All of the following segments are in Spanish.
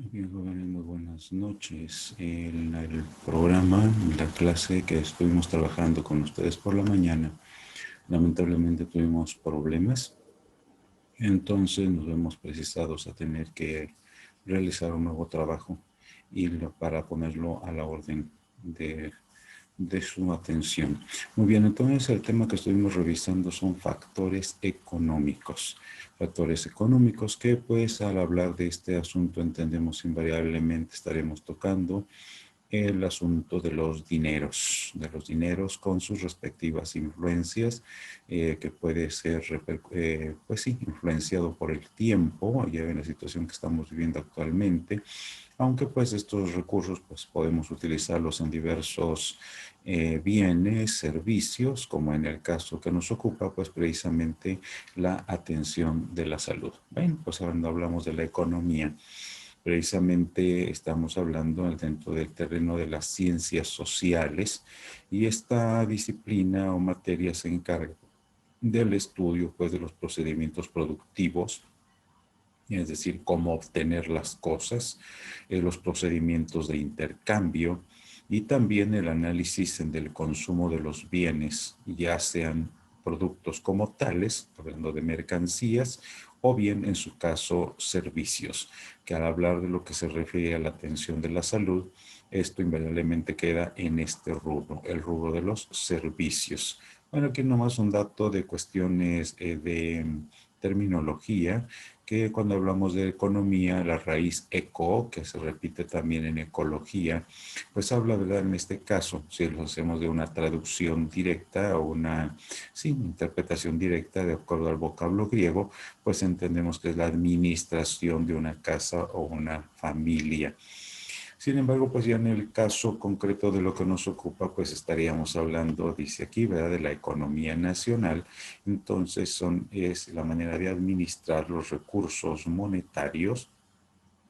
Bien, jóvenes, muy buenas noches. En el programa, en la clase que estuvimos trabajando con ustedes por la mañana, lamentablemente tuvimos problemas. Entonces nos vemos precisados a tener que realizar un nuevo trabajo para ponerlo a la orden de su atención. Muy bien, entonces el tema que estuvimos revisando son factores económicos. Factores económicos que pues al hablar de este asunto entendemos invariablemente estaremos tocando el asunto de los dineros con sus respectivas influencias, que puede ser, pues sí, influenciado por el tiempo, ya en la situación que estamos viviendo actualmente, aunque pues estos recursos pues podemos utilizarlos en diversos bienes, servicios, como en el caso que nos ocupa pues precisamente la atención de la salud. Bien, pues ahora hablamos de la economía. Precisamente estamos hablando dentro del terreno de las ciencias sociales y esta disciplina o materia se encarga del estudio pues de los procedimientos productivos, es decir, cómo obtener las cosas, los procedimientos de intercambio y también el análisis del consumo de los bienes, ya sean productos como tales, hablando de mercancías, o bien en su caso servicios, que al hablar de lo que se refiere a la atención de la salud, esto invariablemente queda en este rubro, el rubro de los servicios. Bueno, aquí nomás un dato de cuestiones de terminología, que cuando hablamos de economía, la raíz eco, que se repite también en ecología, pues habla, ¿verdad? En este caso, si lo hacemos de una traducción directa o una, sí, interpretación directa de acuerdo al vocablo griego, pues entendemos que es la administración de una casa o una familia. Sin embargo, pues ya en el caso concreto de lo que nos ocupa, pues estaríamos hablando, dice aquí, ¿verdad?, de la economía nacional. Entonces es la manera de administrar los recursos monetarios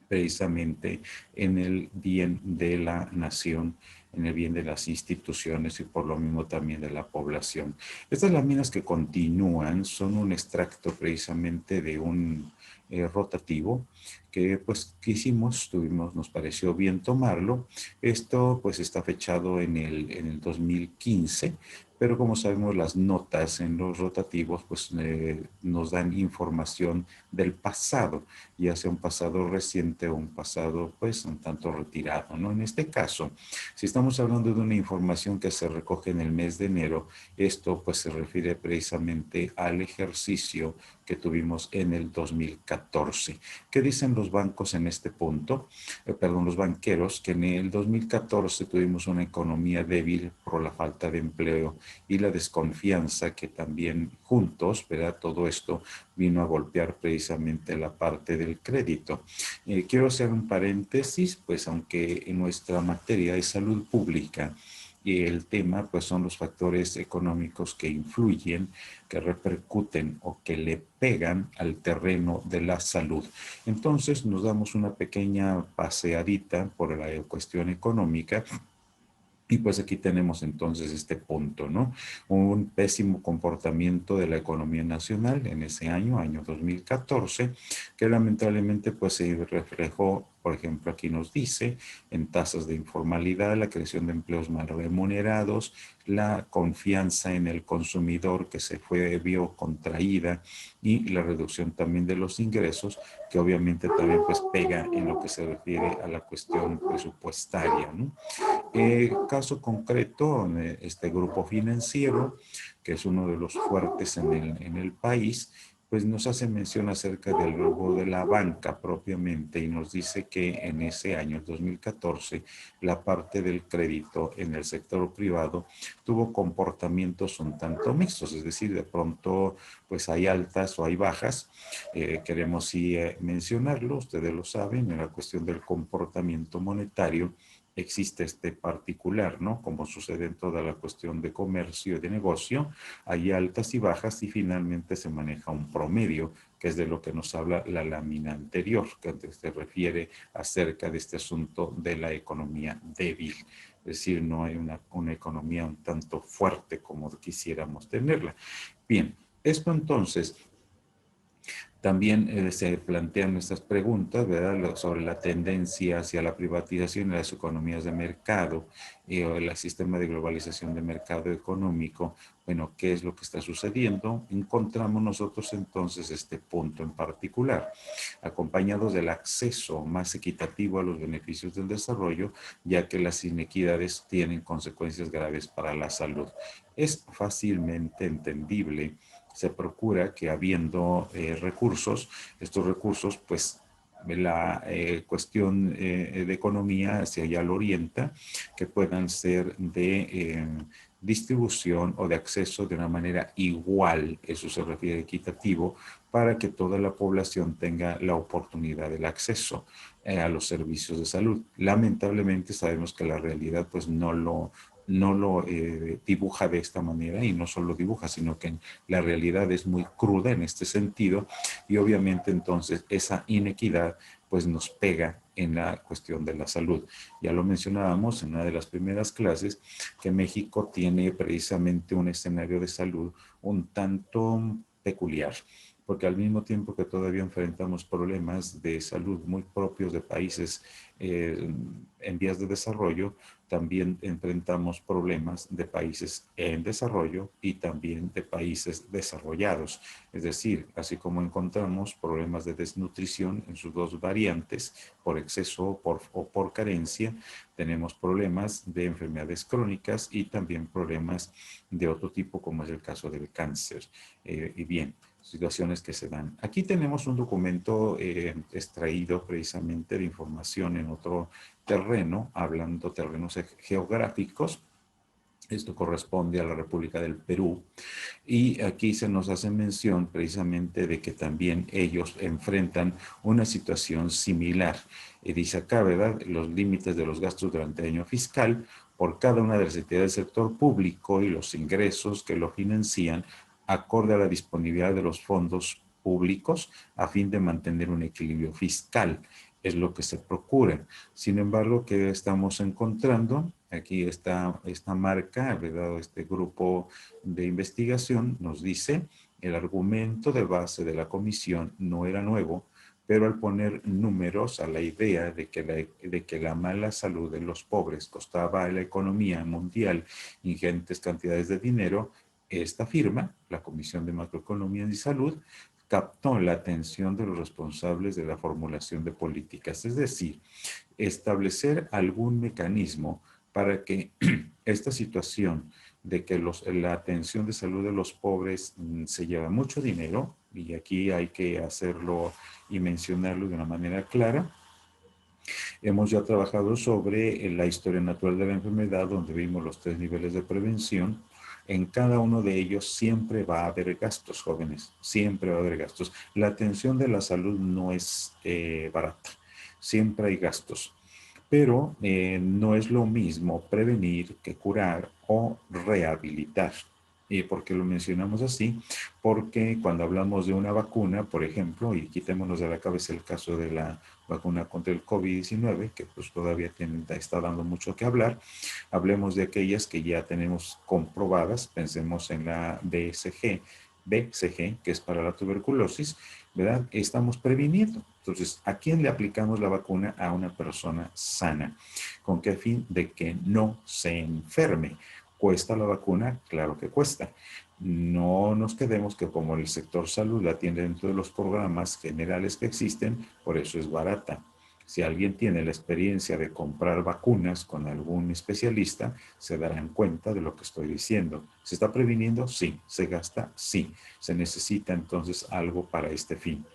precisamente en el bien de la nación, en el bien de las instituciones y por lo mismo también de la población. Estas láminas que continúan son un extracto precisamente de un rotativo que pues quisimos, tuvimos, nos pareció bien tomarlo. Esto pues está fechado en el 2015, pero como sabemos las notas en los rotativos pues nos dan información del pasado, ya sea un pasado reciente o un pasado pues un tanto retirado, ¿no? En este caso, si estamos hablando de una información que se recoge en el mes de enero, esto pues se refiere precisamente al ejercicio que tuvimos en el 2014. ¿Qué dicen los bancos en este punto? Perdón, los banqueros, que en el 2014 tuvimos una economía débil por la falta de empleo y la desconfianza que también juntos, ¿verdad? Todo esto vino a golpear precisamente la parte del crédito. Quiero hacer un paréntesis, pues aunque en nuestra materia de salud pública y el tema pues son los factores económicos que influyen, que repercuten o que le pegan al terreno de la salud. Entonces nos damos una pequeña paseadita por la cuestión económica. Y pues aquí tenemos entonces este punto, ¿no? Un pésimo comportamiento de la economía nacional en ese año, año 2014, que lamentablemente pues se reflejó, por ejemplo, aquí nos dice, en tasas de informalidad, la creación de empleos mal remunerados, la confianza en el consumidor que vio contraída y la reducción también de los ingresos, que obviamente también pues pega en lo que se refiere a la cuestión presupuestaria, ¿no? Caso concreto, este grupo financiero, que es uno de los fuertes en el país, pues nos hace mención acerca del robo de la banca propiamente y nos dice que en ese año, el 2014, la parte del crédito en el sector privado tuvo comportamientos un tanto mixtos, es decir, de pronto pues hay altas o hay bajas. Queremos sí mencionarlo, ustedes lo saben, en la cuestión del comportamiento monetario existe este particular, ¿no? Como sucede en toda la cuestión de comercio y de negocio, hay altas y bajas y finalmente se maneja un promedio, que es de lo que nos habla la lámina anterior, que se refiere acerca de este asunto de la economía débil. Es decir, no hay una economía un tanto fuerte como quisiéramos tenerla. Bien, esto entonces También se plantean estas preguntas, ¿verdad?, sobre la tendencia hacia la privatización de las economías de mercado o el sistema de globalización de mercado económico. Bueno, ¿qué es lo que está sucediendo? Encontramos nosotros entonces este punto en particular, acompañados del acceso más equitativo a los beneficios del desarrollo, ya que las inequidades tienen consecuencias graves para la salud. Es fácilmente entendible. Se procura que habiendo recursos, estos recursos, pues la cuestión de economía hacia allá lo orienta, que puedan ser de distribución o de acceso de una manera igual, eso se refiere a equitativo, para que toda la población tenga la oportunidad del acceso a los servicios de salud. Lamentablemente sabemos que la realidad pues no lo dibuja de esta manera, y no solo dibuja, sino que la realidad es muy cruda en este sentido, y obviamente entonces esa inequidad pues nos pega en la cuestión de la salud. Ya lo mencionábamos en una de las primeras clases, que México tiene precisamente un escenario de salud un tanto peculiar, porque al mismo tiempo que todavía enfrentamos problemas de salud muy propios de países en vías de desarrollo, también enfrentamos problemas de países en desarrollo y también de países desarrollados. Es decir, así como encontramos problemas de desnutrición en sus dos variantes, por exceso o por carencia, tenemos problemas de enfermedades crónicas y también problemas de otro tipo, como es el caso del cáncer. Y bien, situaciones que se dan. Aquí tenemos un documento extraído precisamente de información en otro terreno, hablando terrenos geográficos. Esto corresponde a la República del Perú. Y aquí se nos hace mención precisamente de que también ellos enfrentan una situación similar. Y dice acá, ¿verdad?, los límites de los gastos durante el año fiscal por cada una de las entidades del sector público y los ingresos que lo financian acorde a la disponibilidad de los fondos públicos a fin de mantener un equilibrio fiscal. Es lo que se procura. Sin embargo, ¿qué estamos encontrando? Aquí está esta marca, ¿verdad?, este grupo de investigación nos dice: el argumento de base de la comisión no era nuevo, pero al poner números a la idea de que la mala salud de los pobres costaba a la economía mundial ingentes cantidades de dinero, esta firma, la Comisión de Macroeconomía y Salud, captó la atención de los responsables de la formulación de políticas, es decir, establecer algún mecanismo para que esta situación de que la atención de salud de los pobres se lleva mucho dinero, y aquí hay que hacerlo y mencionarlo de una manera clara. Hemos ya trabajado sobre la historia natural de la enfermedad, donde vimos los 3 niveles de prevención. En cada uno de ellos siempre va a haber gastos, jóvenes, siempre va a haber gastos. La atención de la salud no es barata, siempre hay gastos. Pero no es lo mismo prevenir que curar o rehabilitar. ¿Y por qué lo mencionamos así? Porque cuando hablamos de una vacuna, por ejemplo, y quitémonos de la cabeza el caso de la vacuna contra el COVID-19, que pues todavía está dando mucho que hablar, hablemos de aquellas que ya tenemos comprobadas. Pensemos en la BCG, que es para la tuberculosis, ¿verdad? Estamos previniendo. Entonces, ¿a quién le aplicamos la vacuna? A una persona sana. ¿Con qué fin? De que no se enferme. ¿Cuesta la vacuna? Claro que cuesta. No nos quedemos que como el sector salud la tiene dentro de los programas generales que existen, por eso es barata. Si alguien tiene la experiencia de comprar vacunas con algún especialista, se darán cuenta de lo que estoy diciendo. ¿Se está previniendo? Sí. ¿Se gasta? Sí. Se necesita entonces algo para este fin.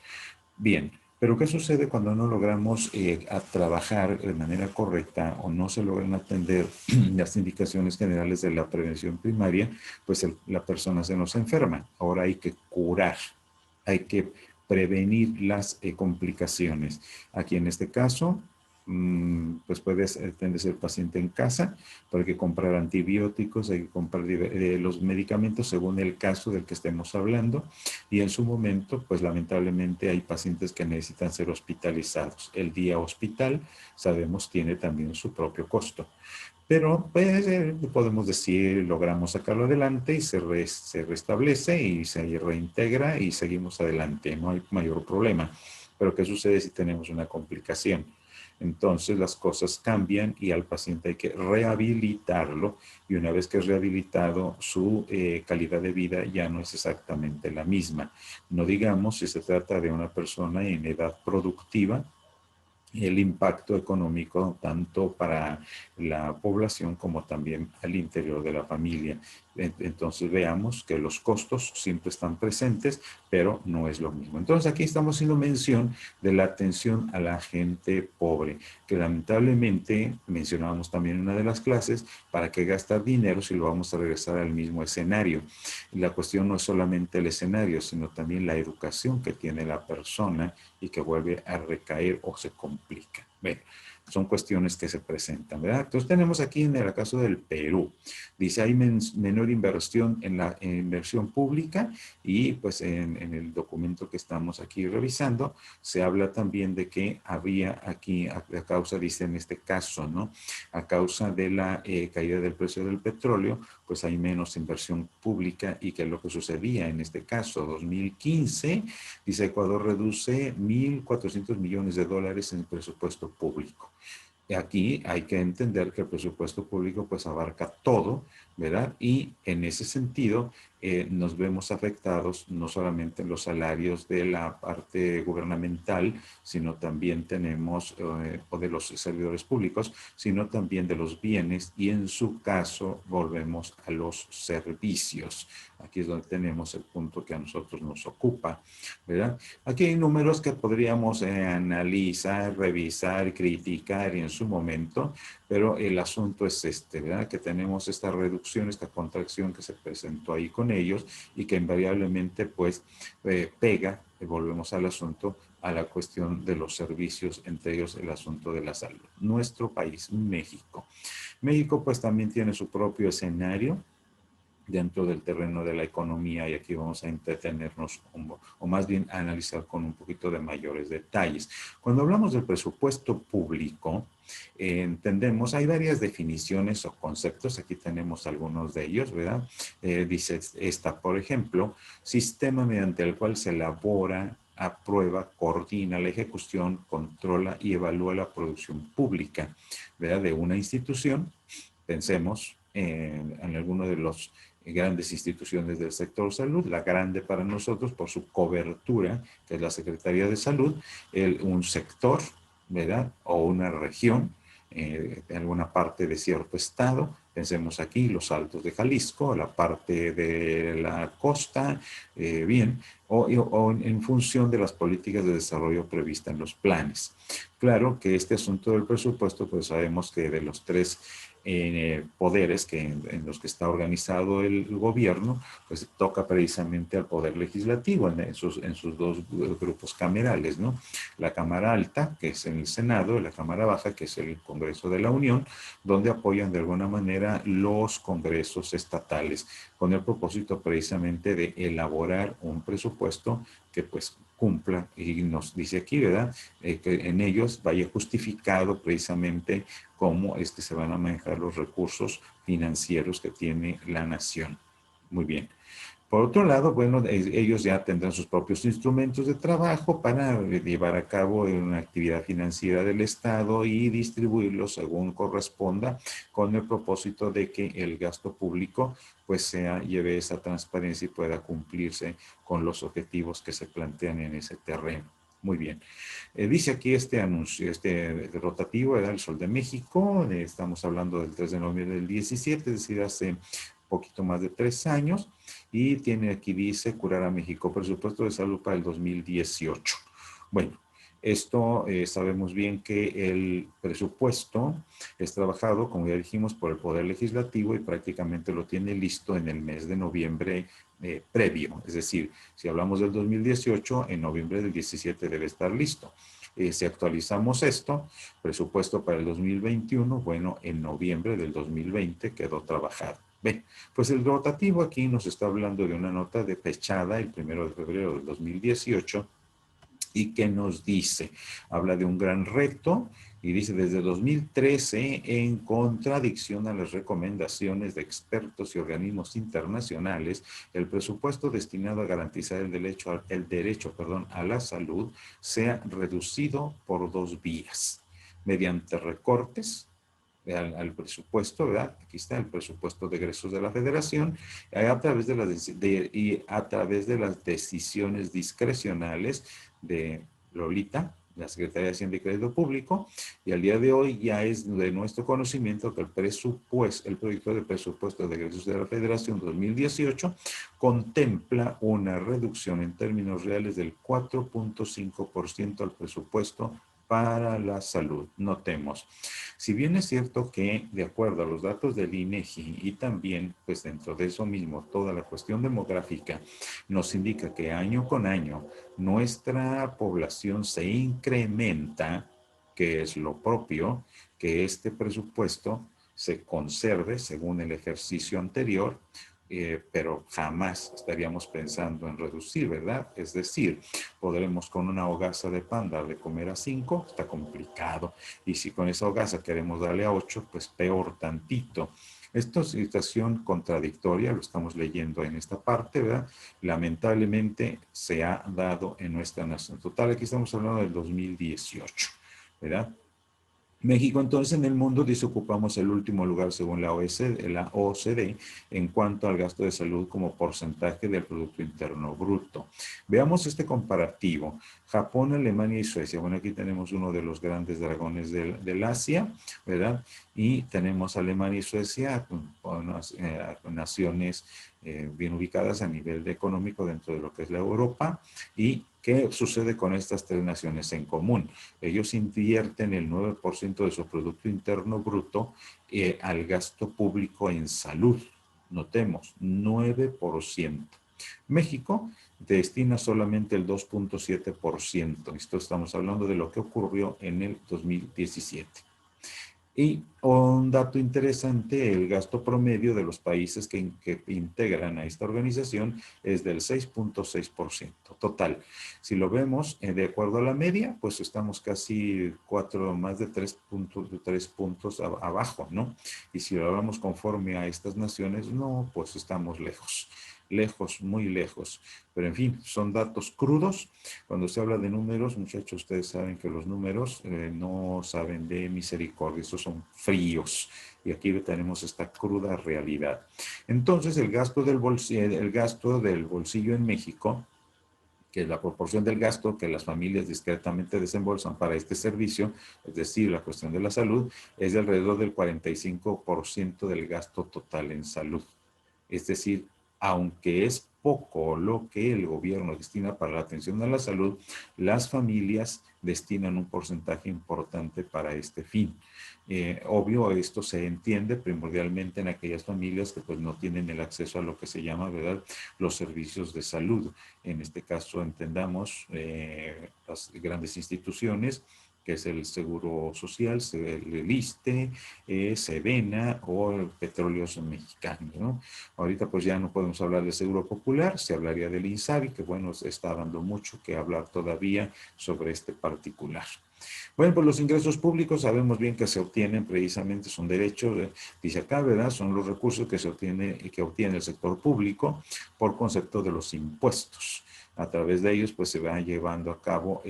Bien, pero ¿qué sucede cuando no logramos a trabajar de manera correcta o no se logran atender las indicaciones generales de la prevención primaria? Pues la persona se nos enferma. Ahora hay que curar, hay que prevenir las complicaciones. Aquí en este caso, pues puedes tener el paciente en casa, pero hay que comprar antibióticos, hay que comprar los medicamentos según el caso del que estemos hablando, y en su momento, pues lamentablemente hay pacientes que necesitan ser hospitalizados. El día hospital, sabemos, tiene también su propio costo. Pero pues, podemos decir, logramos sacarlo adelante y se restablece y se reintegra y seguimos adelante, no hay mayor problema. Pero ¿qué sucede si tenemos una complicación? Entonces las cosas cambian y al paciente hay que rehabilitarlo y una vez que es rehabilitado, su calidad de vida ya no es exactamente la misma. No digamos si se trata de una persona en edad productiva, el impacto económico tanto para la población como también al interior de la familia. Entonces veamos que los costos siempre están presentes, pero no es lo mismo. Entonces aquí estamos haciendo mención de la atención a la gente pobre, que lamentablemente mencionábamos también en una de las clases, ¿para qué gastar dinero si lo vamos a regresar al mismo escenario? La cuestión no es solamente el escenario, sino también la educación que tiene la persona y que vuelve a recaer o se complica. Bueno, son cuestiones que se presentan, ¿verdad? Entonces tenemos aquí en el caso del Perú, dice hay menor inversión en la inversión pública y pues en el documento que estamos aquí revisando se habla también de que había aquí a causa, dice en este caso, ¿no? A causa de la caída del precio del petróleo, pues hay menos inversión pública y que es lo que sucedía en este caso, 2015, dice Ecuador reduce 1.400 millones de dólares en el presupuesto público. Aquí hay que entender que el presupuesto público pues abarca todo, ¿verdad? Y en ese sentido nos vemos afectados no solamente en los salarios de la parte gubernamental, sino también tenemos, o de los servidores públicos, sino también de los bienes y en su caso volvemos a los servicios. Aquí es donde tenemos el punto que a nosotros nos ocupa, ¿verdad? Aquí hay números que podríamos analizar, revisar, criticar en su momento, pero el asunto es este, ¿verdad? Que tenemos esta reducción, esta contracción que se presentó ahí con ellos y que invariablemente pues pega, volvemos al asunto, a la cuestión de los servicios, entre ellos el asunto de la salud. Nuestro país, México. México pues también tiene su propio escenario dentro del terreno de la economía y aquí vamos a entretenernos o más bien a analizar con un poquito de mayores detalles. Cuando hablamos del presupuesto público, entendemos, hay varias definiciones o conceptos, aquí tenemos algunos de ellos, ¿verdad? Dice esta, por ejemplo, sistema mediante el cual se elabora, aprueba, coordina la ejecución, controla y evalúa la producción pública, ¿verdad? De una institución. Pensemos en alguno de los grandes instituciones del sector salud, la grande para nosotros por su cobertura, que es la Secretaría de Salud, un sector, ¿verdad? O una región, en alguna parte de cierto estado, pensemos aquí los Altos de Jalisco, la parte de la costa, bien, o en función de las políticas de desarrollo previstas en los planes. Claro que este asunto del presupuesto, pues sabemos que de los tres poderes en los que está organizado el gobierno, pues toca precisamente al poder legislativo en sus dos grupos camerales, ¿no? La Cámara Alta, que es el Senado, y la Cámara Baja, que es el Congreso de la Unión, donde apoyan de alguna manera los congresos estatales, con el propósito precisamente de elaborar un presupuesto que pues cumpla, y nos dice aquí, ¿verdad? Que en ellos vaya justificado precisamente cómo es que se van a manejar los recursos financieros que tiene la nación. Muy bien. Por otro lado, bueno, ellos ya tendrán sus propios instrumentos de trabajo para llevar a cabo una actividad financiera del Estado y distribuirlos según corresponda con el propósito de que el gasto público pues lleve esa transparencia y pueda cumplirse con los objetivos que se plantean en ese terreno. Muy bien. Dice aquí este anuncio, este rotativo, era el Sol de México, estamos hablando del 3 de noviembre del 17, es decir, hace poquito más de 3 años, y tiene aquí, dice, curar a México, presupuesto de salud para el 2018. Bueno, esto sabemos bien que el presupuesto es trabajado, como ya dijimos, por el Poder Legislativo y prácticamente lo tiene listo en el mes de noviembre previo. Es decir, si hablamos del 2018, en noviembre del 17 debe estar listo. Si actualizamos esto, presupuesto para el 2021, bueno, en noviembre del 2020 quedó trabajado. Bien, pues el rotativo aquí nos está hablando de una nota de fechada el 1 de febrero del 2018 y que nos dice, habla de un gran reto Y dice, desde 2013, en contradicción a las recomendaciones de expertos y organismos internacionales, el presupuesto destinado a garantizar el derecho, a la salud se ha reducido por dos vías. Mediante recortes al presupuesto, ¿verdad? Aquí está el presupuesto de egresos de la Federación, a través de las decisiones discrecionales de Lolita, la Secretaría de Hacienda y Crédito Público, y al día de hoy ya es de nuestro conocimiento que el proyecto de presupuesto de egresos de la Federación 2018 contempla una reducción en términos reales del 4.5% al presupuesto para la salud. Notemos, si bien es cierto que de acuerdo a los datos del INEGI y también pues dentro de eso mismo toda la cuestión demográfica nos indica que año con año nuestra población se incrementa, que es lo propio, que este presupuesto se conserve según el ejercicio anterior, pero jamás estaríamos pensando en reducir, ¿verdad? Es decir, podremos con una hogaza de pan darle comer a 5, está complicado. Y si con esa hogaza queremos darle a 8, pues peor tantito. Esta situación contradictoria, lo estamos leyendo en esta parte, ¿verdad? Lamentablemente se ha dado en nuestra nación. Total, aquí estamos hablando del 2018, ¿verdad? México entonces en el mundo dice ocupamos el último lugar según la OCDE en cuanto al gasto de salud como porcentaje del Producto Interno Bruto. Veamos este comparativo. Japón, Alemania y Suecia. Bueno, aquí tenemos uno de los grandes dragones del Asia, ¿verdad? Y tenemos Alemania y Suecia, naciones bien ubicadas a nivel económico dentro de lo que es la Europa. ¿Y qué sucede con estas tres naciones en común? Ellos invierten el 9% de su Producto Interno Bruto al gasto público en salud. Notemos, 9%. México destina solamente el 2.7%. Esto estamos hablando de lo que ocurrió en el 2017. Y un dato interesante, el gasto promedio de los países que integran a esta organización es del 6.6% total. Si lo vemos de acuerdo a la media, pues estamos casi más de 3 puntos abajo, ¿no? Y si lo hablamos conforme a estas naciones, no, pues estamos lejos. Lejos, muy lejos. Pero en fin, son datos crudos. Cuando se habla de números, muchachos, ustedes saben que los números no saben de misericordia, esos son fríos. Y aquí tenemos esta cruda realidad. Entonces, el gasto del bolsillo en México, que es la proporción del gasto que las familias discretamente desembolsan para este servicio, es decir, la cuestión de la salud, es de alrededor del 45% del gasto total en salud. Es decir, aunque es poco lo que el gobierno destina para la atención a la salud, las familias destinan un porcentaje importante para este fin. Obvio, esto se entiende primordialmente en aquellas familias que pues no tienen el acceso a lo que se llama, ¿verdad?, los servicios de salud. En este caso entendamos las grandes instituciones, que es el Seguro Social, el ISSSTE, Sedena o el Petróleos Mexicanos, ¿no? Ahorita pues ya no podemos hablar del Seguro Popular, se hablaría del INSABI, que bueno, está dando mucho que hablar todavía sobre este particular. Bueno, pues los ingresos públicos sabemos bien que se obtienen precisamente, son derechos, dice acá, ¿verdad? Son los recursos que obtiene el sector público por concepto de los impuestos. A través de ellos, pues se va llevando a cabo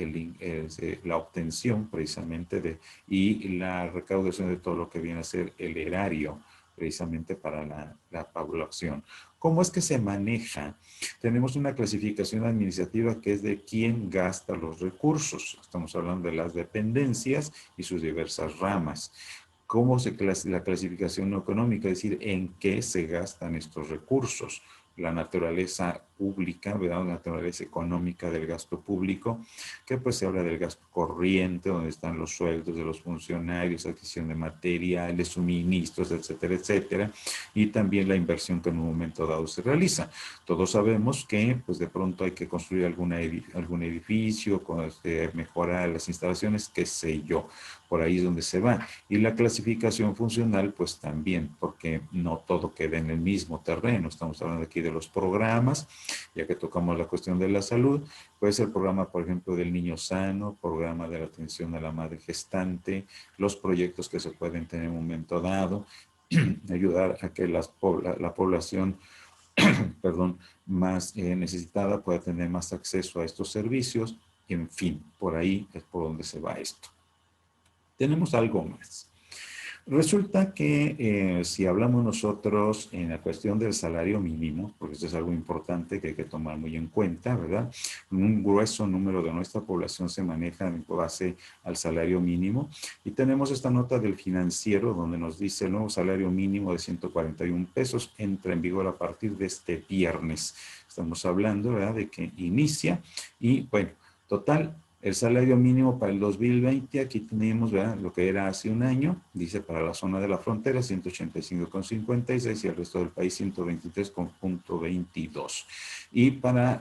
la obtención precisamente y la recaudación de todo lo que viene a ser el erario, precisamente para la población. ¿Cómo es que se maneja? Tenemos una clasificación administrativa que es de quién gasta los recursos. Estamos hablando de las dependencias y sus diversas ramas. ¿Cómo la clasificación económica? Es decir, ¿en qué se gastan estos recursos? La naturaleza pública, ¿verdad? La naturaleza económica del gasto público, que pues se habla del gasto corriente, donde están los sueldos de los funcionarios, adquisición de materiales, suministros, etcétera, etcétera, y también la inversión que en un momento dado se realiza. Todos sabemos que pues de pronto hay que construir algún edificio, mejorar las instalaciones, qué sé yo. por ahí es donde se va. Y la clasificación funcional, pues también, porque no todo queda en el mismo terreno. Estamos hablando aquí de los programas, ya que tocamos la cuestión de la salud. Puede ser el programa, por ejemplo, del niño sano, programa de la atención a la madre gestante, los proyectos que se pueden tener en un momento dado, ayudar a que la población perdón, más necesitada pueda tener más acceso a estos servicios. En fin, por ahí es por donde se va esto. Tenemos algo más. Resulta que si hablamos nosotros en la cuestión del salario mínimo, porque esto es algo importante que hay que tomar muy en cuenta, ¿verdad? Un grueso número de nuestra población se maneja en base al salario mínimo y tenemos esta nota del Financiero donde nos dice el nuevo salario mínimo de 141 pesos entra en vigor a partir de este viernes. Estamos hablando, ¿verdad?, de que inicia y bueno, total. El salario mínimo para el 2020, aquí tenemos, ¿verdad?, lo que era hace un año, dice para la zona de la frontera 185,56 y el resto del país 123,22. Y para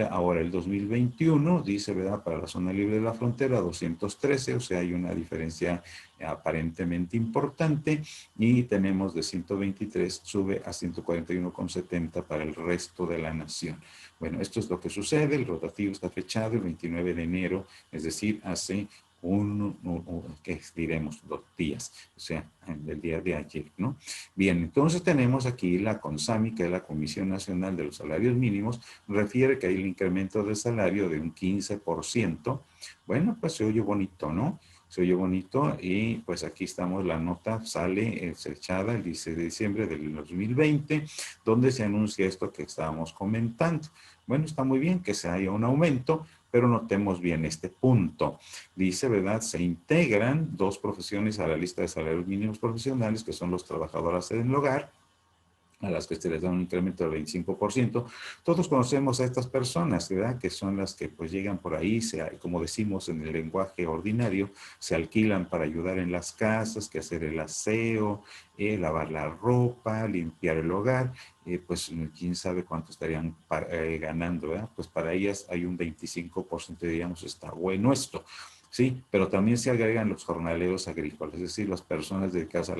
ahora el 2021, dice, ¿verdad?, para la zona libre de la frontera 213, o sea, hay una diferencia aparentemente importante y tenemos de 123 sube a 141,70 para el resto de la nación. Bueno, esto es lo que sucede, el rotativo está fechado el 29 de enero, es decir, hace ¿qué diremos? 2 días, o sea, el día de ayer, ¿no? Bien, entonces tenemos aquí la CONSAMI, que es la Comisión Nacional de los Salarios Mínimos, refiere que hay el incremento del salario de un 15%. Bueno, pues se oye bonito, ¿no? Se oye bonito y pues aquí estamos, la nota sale fechada el 16 de diciembre del 2020, donde se anuncia esto que estábamos comentando. Bueno, está muy bien que se haya un aumento, pero notemos bien este punto. Dice, ¿verdad? Se integran 2 profesiones a la lista de salarios mínimos profesionales, que son los trabajadoras en el hogar, a las que se les da un incremento del 25%. Todos conocemos a estas personas, ¿verdad?, que son las que pues llegan por ahí, como decimos en el lenguaje ordinario, se alquilan para ayudar en las casas, que hacer el aseo, lavar la ropa, limpiar el hogar, pues quién sabe cuánto estarían ganando, ¿verdad? Pues para ellas hay un 25%, diríamos, está bueno esto. Sí, pero también se agregan los jornaleros agrícolas, es decir, las personas dedicadas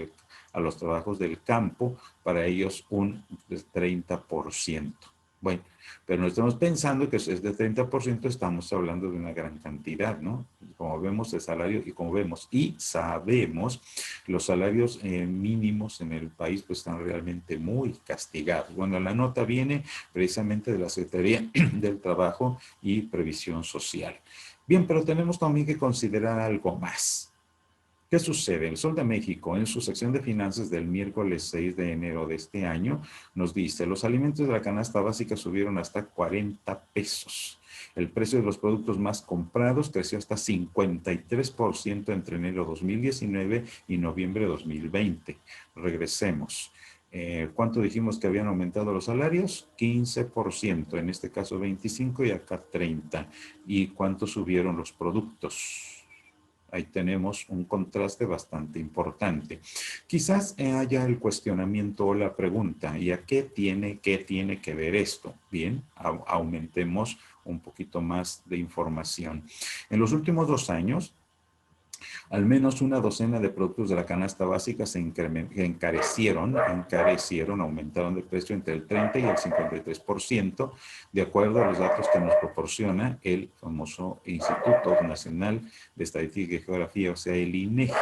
a los trabajos del campo, para ellos un 30%. Bueno, pero no estamos pensando que es de 30%, estamos hablando de una gran cantidad, ¿no? Como vemos el salario y como vemos y sabemos, los salarios mínimos en el país pues están realmente muy castigados. Bueno, la nota viene precisamente de la Secretaría del Trabajo y Previsión Social. Bien, pero tenemos también que considerar algo más. ¿Qué sucede? El Sol de México, en su sección de finanzas del miércoles 6 de enero de este año, nos dice, los alimentos de la canasta básica subieron hasta 40 pesos. El precio de los productos más comprados creció hasta 53% entre enero 2019 y noviembre 2020. Regresemos. ¿Cuánto dijimos que habían aumentado los salarios? 15%, en este caso 25% y acá 30%. ¿Y cuánto subieron los productos? Ahí tenemos un contraste bastante importante. Quizás haya el cuestionamiento o la pregunta, ¿y a qué tiene que ver esto? Bien, aumentemos un poquito más de información. En los últimos 2 años, al menos una docena de productos de la canasta básica se encarecieron, aumentaron de precio entre el 30 y el 53%, de acuerdo a los datos que nos proporciona el famoso Instituto Nacional de Estadística y Geografía, o sea, el INEGI.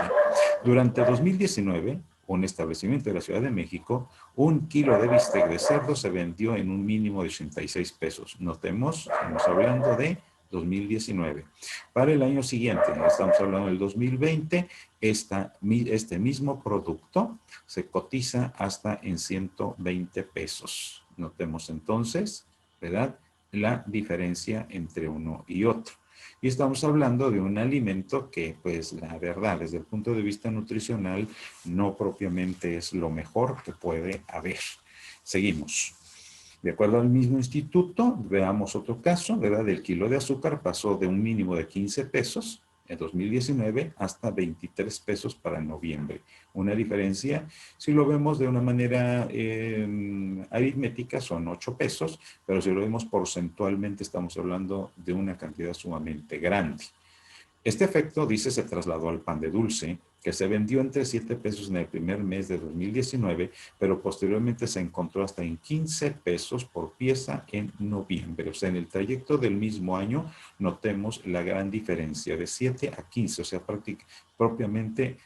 Durante 2019, un establecimiento de la Ciudad de México, 1 kilo de bistec de cerdo se vendió en un mínimo de 86 pesos. Notemos, estamos hablando de 2019. Para el año siguiente, estamos hablando del 2020, este mismo producto se cotiza hasta en 120 pesos. Notemos entonces, ¿verdad?, la diferencia entre uno y otro. Y estamos hablando de un alimento que, pues, la verdad, desde el punto de vista nutricional, no propiamente es lo mejor que puede haber. Seguimos. De acuerdo al mismo instituto, veamos otro caso, ¿verdad? El kilo de azúcar pasó de un mínimo de 15 pesos en 2019 hasta 23 pesos para noviembre. Una diferencia, si lo vemos de una manera aritmética, son 8 pesos, pero si lo vemos porcentualmente, estamos hablando de una cantidad sumamente grande. Este efecto, dice, se trasladó al pan de dulce, que se vendió entre 7 pesos en el primer mes de 2019, pero posteriormente se encontró hasta en 15 pesos por pieza en noviembre. O sea, en el trayecto del mismo año notemos la gran diferencia de 7 a 15, o sea, propiamente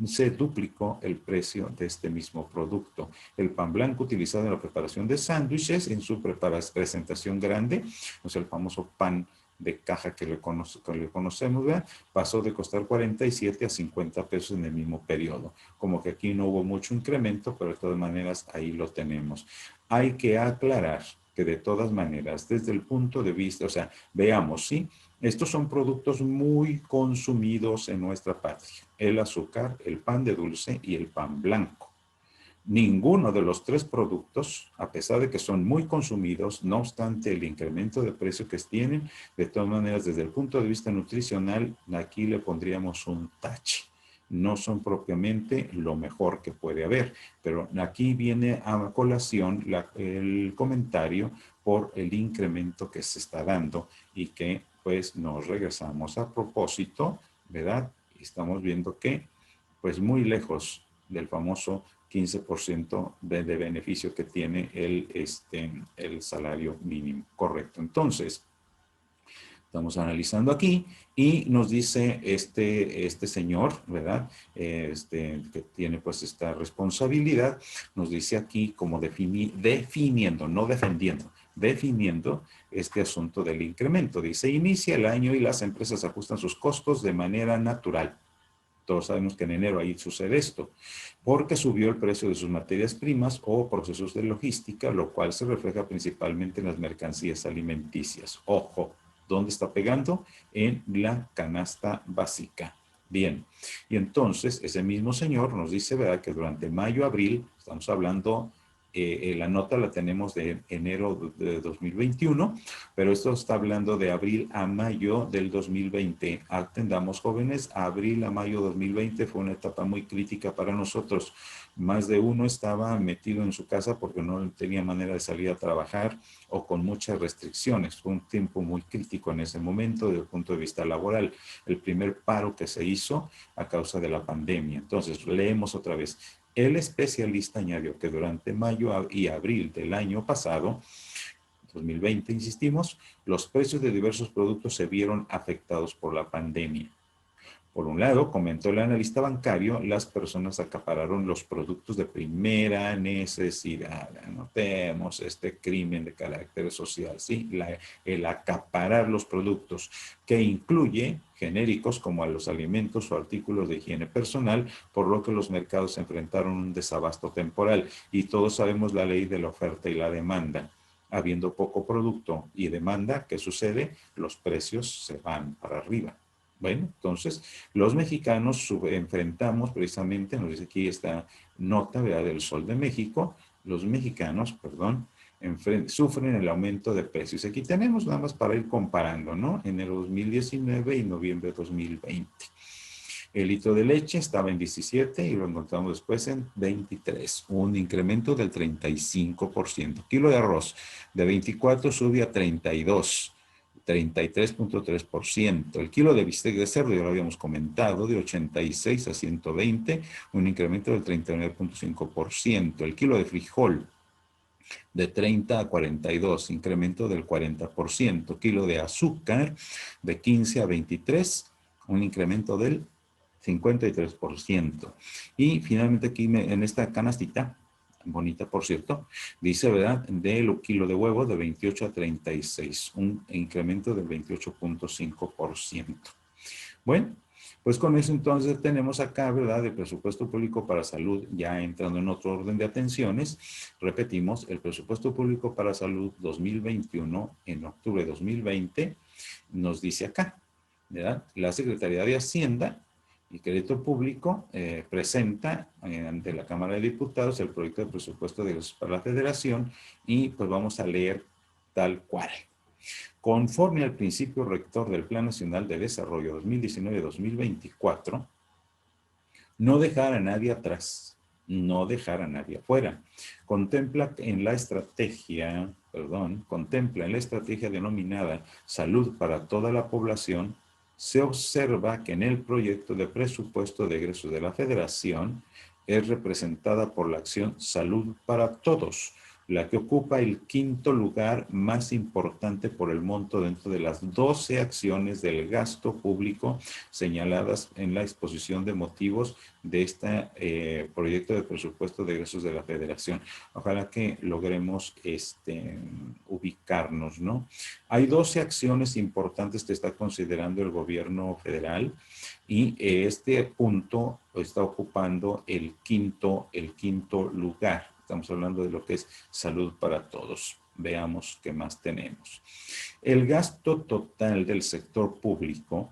se duplicó el precio de este mismo producto. El pan blanco utilizado en la preparación de sándwiches, en su presentación grande, o sea, el famoso pan de caja que le conocemos, ¿verdad? Pasó de costar 47 a 50 pesos en el mismo periodo. Como que aquí no hubo mucho incremento, pero de todas maneras ahí lo tenemos. Hay que aclarar que de todas maneras, desde el punto de vista, o sea, veamos, ¿sí? Estos son productos muy consumidos en nuestra patria. El azúcar, el pan de dulce y el pan blanco. Ninguno de los tres productos, a pesar de que son muy consumidos, no obstante el incremento de precio que tienen, de todas maneras, desde el punto de vista nutricional, aquí le pondríamos un tache. No son propiamente lo mejor que puede haber, pero aquí viene a colación el comentario por el incremento que se está dando y que pues nos regresamos a propósito, ¿verdad? Estamos viendo que pues muy lejos del famoso 15% de beneficio que tiene el salario mínimo. Correcto. Entonces, estamos analizando aquí y nos dice este señor, ¿verdad? Que tiene pues esta responsabilidad, nos dice aquí como definiendo, no defendiendo, definiendo este asunto del incremento. Dice, inicia el año y las empresas ajustan sus costos de manera natural. Todos sabemos que en enero ahí sucede esto, porque subió el precio de sus materias primas o procesos de logística, lo cual se refleja principalmente en las mercancías alimenticias. Ojo, ¿dónde está pegando? En la canasta básica. Bien, y entonces ese mismo señor nos dice, ¿verdad?, que durante mayo, abril, estamos hablando, la nota la tenemos de enero de 2021, pero esto está hablando de abril a mayo del 2020. Atendamos, jóvenes, abril a mayo 2020 fue una etapa muy crítica para nosotros. Más de uno estaba metido en su casa porque no tenía manera de salir a trabajar o con muchas restricciones. Fue un tiempo muy crítico en ese momento desde el punto de vista laboral. El primer paro que se hizo a causa de la pandemia. Entonces, leemos otra vez. El especialista añadió que durante mayo y abril del año pasado, 2020, insistimos, los precios de diversos productos se vieron afectados por la pandemia. Por un lado, comentó el analista bancario, las personas acapararon los productos de primera necesidad. Anotemos este crimen de carácter social, ¿sí? El acaparar los productos, que incluye genéricos como a los alimentos o artículos de higiene personal, por lo que los mercados enfrentaron un desabasto temporal. Y todos sabemos la ley de la oferta y la demanda. Habiendo poco producto y demanda, ¿qué sucede? Los precios se van para arriba. Bueno, entonces, los mexicanos enfrentamos precisamente, nos dice aquí esta nota, ¿verdad?, del Sol de México, los mexicanos, perdón, sufren el aumento de precios. Aquí tenemos nada más para ir comparando, ¿no? Enero 2019 y noviembre 2020. El litro de leche estaba en 17 y lo encontramos después en 23, un incremento del 35%. Kilo de arroz de 24 sube a 32. 33.3%. El kilo de bistec de cerdo, ya lo habíamos comentado, de 86 a 120, un incremento del 39.5%. El kilo de frijol, de 30 a 42, incremento del 40%. Kilo de azúcar, de 15 a 23, un incremento del 53%. Y finalmente aquí en esta canastita, bonita por cierto, dice, ¿verdad?, del kilo de huevo de 28 a 36, un incremento del 28.5%. Bueno, pues con eso entonces tenemos acá, ¿verdad?, el presupuesto público para salud, ya entrando en otro orden de atenciones. Repetimos, el presupuesto público para salud 2021 en octubre de 2020 nos dice acá, ¿verdad?, la Secretaría de Hacienda y Crédito Público presenta ante la Cámara de Diputados el proyecto de presupuesto para la Federación y pues vamos a leer tal cual. Conforme al principio rector del Plan Nacional de Desarrollo 2019-2024, no dejar a nadie atrás, no dejar a nadie afuera. Contempla en la estrategia denominada Salud para toda la población, se observa que en el proyecto de presupuesto de egresos de la Federación es representada por la acción Salud para Todos, la que ocupa el quinto lugar más importante por el monto dentro de las 12 acciones del gasto público señaladas en la exposición de motivos de este proyecto de presupuesto de egresos de la Federación. Ojalá que logremos ubicarnos, ¿no? Hay 12 acciones importantes que está considerando el gobierno federal y este punto está ocupando el quinto lugar. Estamos hablando de lo que es salud para todos. Veamos qué más tenemos. El gasto total del sector público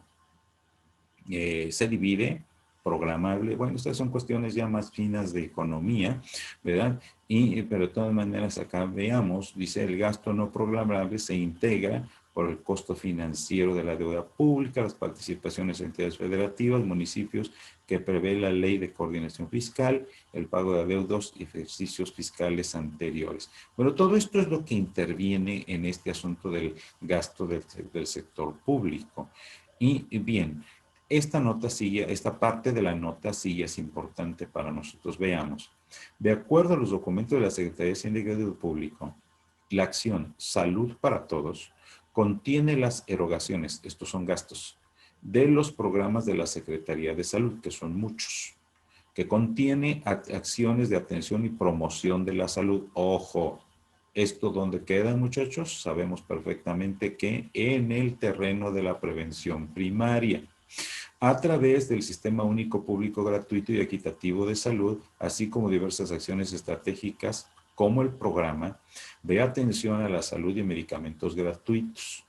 se divide programable. Bueno, estas son cuestiones ya más finas de economía, ¿verdad? Pero de todas maneras acá veamos, dice el gasto no programable se integra por el costo financiero de la deuda pública, las participaciones en entidades federativas, municipios que prevé la ley de coordinación fiscal, el pago de adeudos y ejercicios fiscales anteriores. Bueno, todo esto es lo que interviene en este asunto del gasto del sector público. Y bien, esta parte de la nota sí es importante para nosotros. Veamos. De acuerdo a los documentos de la Secretaría de Hacienda y Crédito Público, la acción Salud para Todos contiene las erogaciones, estos son gastos, de los programas de la Secretaría de Salud, que son muchos, que contiene acciones de atención y promoción de la salud. Ojo, ¿esto dónde queda, muchachos? Sabemos perfectamente que en el terreno de la prevención primaria, a través del Sistema Único Público Gratuito y Equitativo de Salud, así como diversas acciones estratégicas, como el programa de atención a la salud y medicamentos gratuitos.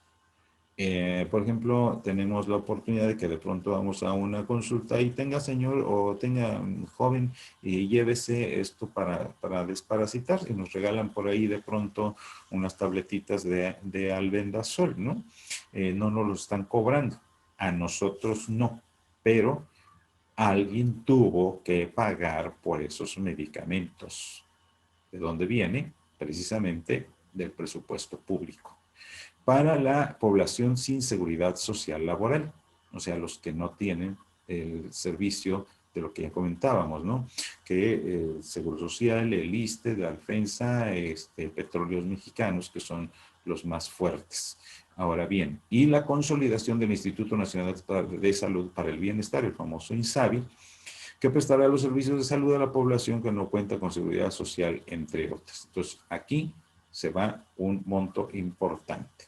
Por ejemplo, tenemos la oportunidad de que de pronto vamos a una consulta y tenga señor o tenga joven y llévese esto para desparasitar y nos regalan por ahí de pronto unas tabletitas de albendazol, ¿no? No nos lo están cobrando. A nosotros no, pero alguien tuvo que pagar por esos medicamentos. ¿De dónde viene? Precisamente del presupuesto público. Para la población sin seguridad social laboral, o sea, los que no tienen el servicio de lo que ya comentábamos, ¿no? Que el Seguro Social, el ISSSTE, la Alfensa, Petróleos Mexicanos, que son los más fuertes. Ahora bien, y la consolidación del Instituto Nacional de Salud para el Bienestar, el famoso INSABI, que prestará los servicios de salud a la población que no cuenta con seguridad social, entre otras. Entonces, aquí se va un monto importante.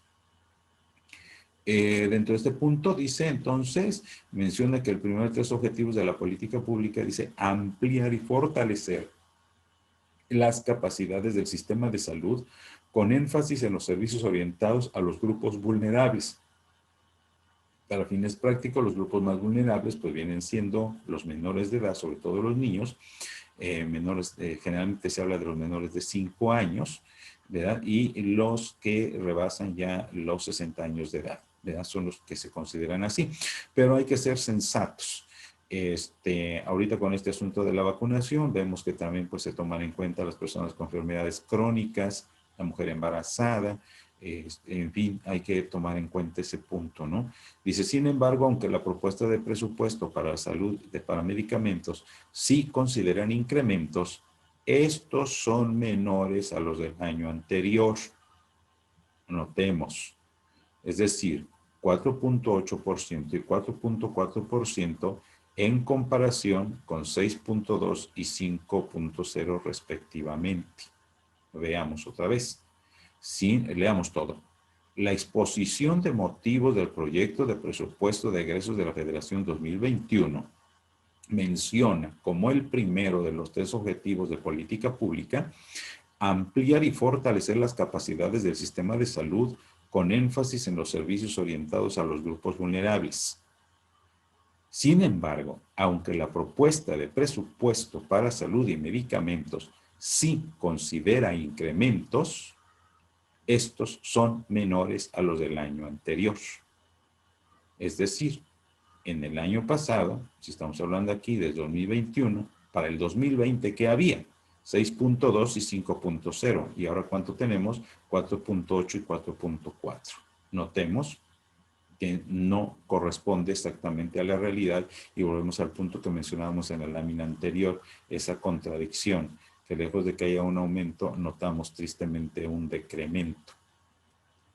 Dentro de este punto dice entonces, menciona que el primer de 3 objetivos de la política pública dice ampliar y fortalecer las capacidades del sistema de salud con énfasis en los servicios orientados a los grupos vulnerables. Para fines prácticos, los grupos más vulnerables pues vienen siendo los menores de edad, sobre todo los niños, generalmente se habla de los menores de 5 años, ¿verdad? Y los que rebasan ya los 60 años de edad, ¿verdad? Son los que se consideran así. Pero hay que ser sensatos. Ahorita con este asunto de la vacunación, vemos que también pues, se toman en cuenta las personas con enfermedades crónicas, la mujer embarazada, en fin, hay que tomar en cuenta ese punto, ¿no? Dice, sin embargo, aunque la propuesta de presupuesto para la salud, para medicamentos, sí consideran incrementos, estos son menores a los del año anterior. Notemos, es decir, 4.8% y 4.4% en comparación con 6.2 y 5.0 respectivamente. Veamos otra vez. Leamos todo. La exposición de motivos del proyecto de presupuesto de egresos de la Federación 2021 menciona como el primero de los 3 objetivos de política pública ampliar y fortalecer las capacidades del sistema de salud con énfasis en los servicios orientados a los grupos vulnerables. Sin embargo, aunque la propuesta de presupuesto para salud y medicamentos sí considera incrementos, estos son menores a los del año anterior. Es decir, en el año pasado, si estamos hablando aquí del 2021, para el 2020, ¿qué había? 6.2 y 5.0. ¿Y ahora cuánto tenemos? 4.8 y 4.4. Notemos que no corresponde exactamente a la realidad, y volvemos al punto que mencionábamos en la lámina anterior, esa contradicción, que lejos de que haya un aumento, notamos tristemente un decremento.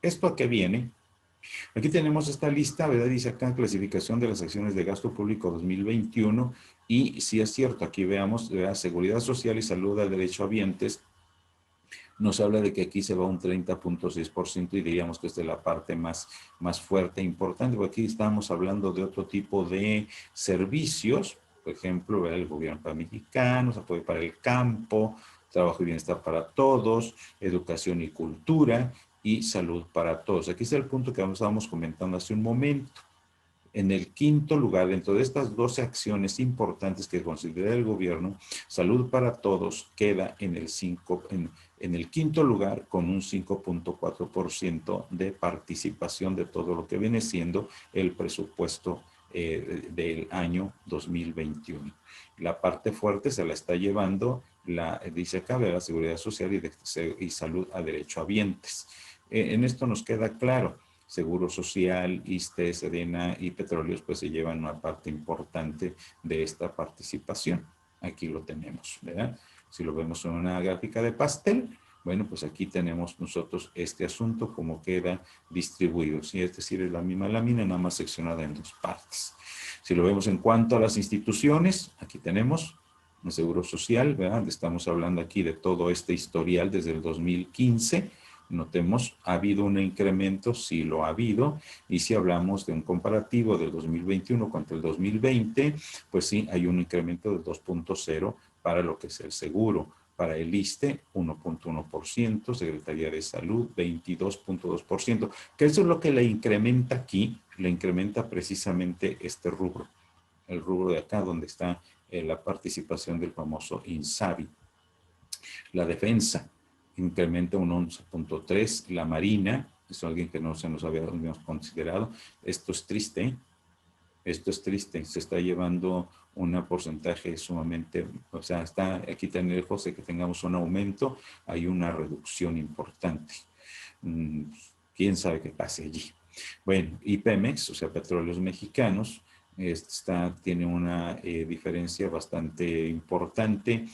¿Esto a qué viene? Aquí tenemos esta lista, ¿verdad? Dice acá clasificación de las acciones de gasto público 2021, y sí es cierto, aquí veamos, ¿verdad? Seguridad social y salud al derechohabientes, nos habla de que aquí se va un 30.6% y diríamos que esta es la parte más fuerte e importante, porque aquí estamos hablando de otro tipo de servicios, por ejemplo, ¿verdad? El gobierno para mexicanos, apoyo para el campo, trabajo y bienestar para todos, educación y cultura y salud para todos. Aquí está el punto que estábamos comentando hace un momento. En el quinto lugar, dentro de estas 12 acciones importantes que considera el gobierno, Salud para Todos queda en el quinto lugar con un 5.4% de participación de todo lo que viene siendo el presupuesto del año 2021. La parte fuerte se la está llevando, dice acá, de la Seguridad Social y Salud a derechohabientes. En esto nos queda claro. Seguro Social, ISSSTE, Sedena y Petróleos, pues se llevan una parte importante de esta participación. Aquí lo tenemos, ¿verdad? Si lo vemos en una gráfica de pastel, bueno, pues aquí tenemos nosotros este asunto como queda distribuido, ¿sí? Es decir, es la misma lámina, nada más seccionada en dos partes. Si lo vemos en cuanto a las instituciones, aquí tenemos el Seguro Social, ¿verdad? Estamos hablando aquí de todo este historial desde el 2015. Notemos, ¿ha habido un incremento? Sí lo ha habido. Y si hablamos de un comparativo del 2021 contra el 2020, pues sí, hay un incremento del 2.0 para lo que es el seguro. Para el ISSSTE, 1.1%, Secretaría de Salud, 22.2%, que eso es lo que le incrementa aquí, le incrementa precisamente este rubro, el rubro de acá donde está la participación del famoso INSABI. La defensa incrementa un 11.3%, la Marina, es alguien que no se nos habíamos considerado. Esto es triste, se está llevando un porcentaje sumamente, o sea, está aquí tan lejos de que tengamos un aumento, hay una reducción importante. ¿Quién sabe qué pase allí? Bueno, y Pemex, o sea, Petróleos Mexicanos, tiene una diferencia bastante importante.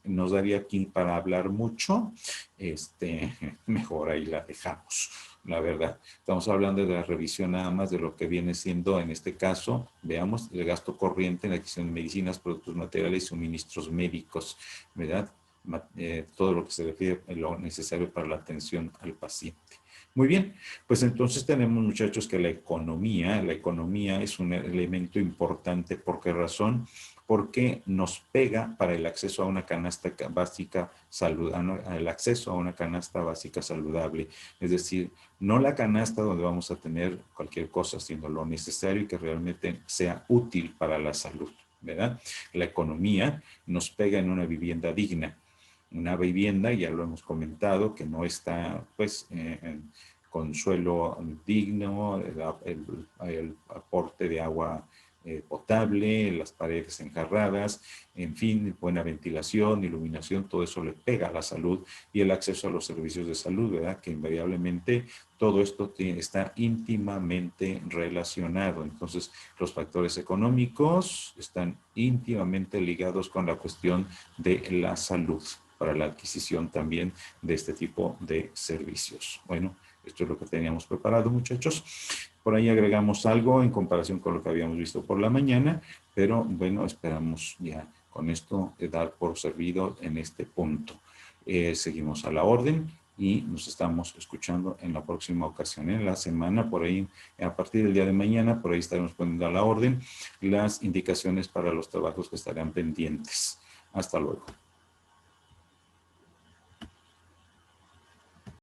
Nos daría aquí para hablar mucho, mejor ahí la dejamos, la verdad. Estamos hablando de la revisión nada más de lo que viene siendo, en este caso, veamos, el gasto corriente en adquisición de medicinas, productos materiales y suministros médicos, ¿verdad? Todo lo que se refiere a lo necesario para la atención al paciente. Muy bien, pues entonces tenemos, muchachos, que la economía es un elemento importante. ¿Por qué razón? Porque nos pega para el acceso a una canasta básica saludable, el acceso a una canasta básica saludable. Es decir, no la canasta donde vamos a tener cualquier cosa, sino lo necesario y que realmente sea útil para la salud, ¿verdad? La economía nos pega en una vivienda digna. Una vivienda, ya lo hemos comentado, que no está, pues, con suelo digno, el aporte de agua potable, las paredes enjarradas, en fin, buena ventilación, iluminación, todo eso le pega a la salud, y el acceso a los servicios de salud, ¿verdad? Que invariablemente todo esto está íntimamente relacionado. Entonces, los factores económicos están íntimamente ligados con la cuestión de la salud, para la adquisición también de este tipo de servicios. Bueno, esto es lo que teníamos preparado, muchachos. Por ahí agregamos algo en comparación con lo que habíamos visto por la mañana, pero bueno, esperamos ya con esto dar por servido en este punto. Seguimos a la orden y nos estamos escuchando en la próxima ocasión. En la semana, por ahí, a partir del día de mañana, por ahí estaremos poniendo a la orden las indicaciones para los trabajos que estarán pendientes. Hasta luego.